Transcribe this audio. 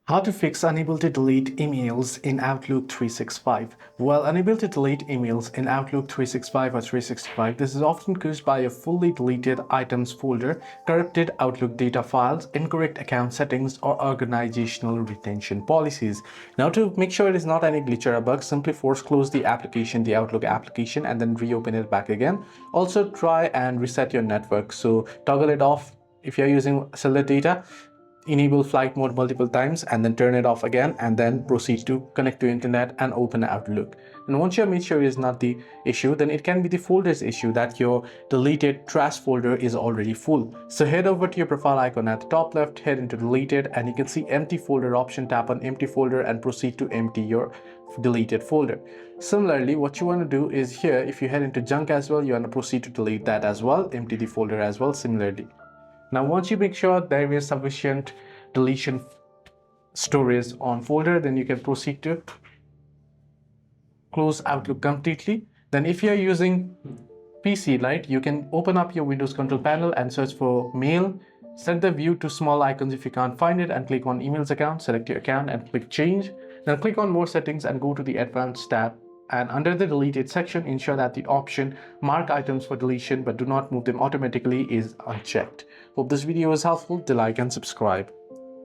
How to fix unable to delete emails in Outlook 365? Well, unable to delete emails in Outlook 365 or 365, this is often caused by a fully deleted items folder, corrupted Outlook data files, incorrect account settings, or organizational retention policies. Now, to make sure it is not any glitch or a bug, simply force close the application, the Outlook application, and then reopen it back again. Also, try and reset your network. So toggle it off if you're using cellular data, enable flight mode multiple times and then turn it off again, and then proceed to connect to internet and open Outlook. And once you have made sure it is not the issue, then it can be the folders issue, that your deleted trash folder is already full. So head over to your profile icon at the top left, head into deleted, and you can see empty folder option. Tap on empty folder and proceed to empty your deleted folder. Similarly, what you want to do is here, if you head into junk as well, you want to proceed to delete that as well, empty the folder as well similarly. Now, once you make sure there is sufficient deletion storage on folder, then you can proceed to close Outlook completely. Then if you're using PC, right, you can open up your Windows control panel and search for mail, set the view to small icons if you can't find it, and click on emails account, select your account and click change. Then click on more settings and go to the advanced tab. And under the deleted section, ensure that the option mark items for deletion but do not move them automatically is unchecked. Hope this video was helpful. Do like and subscribe.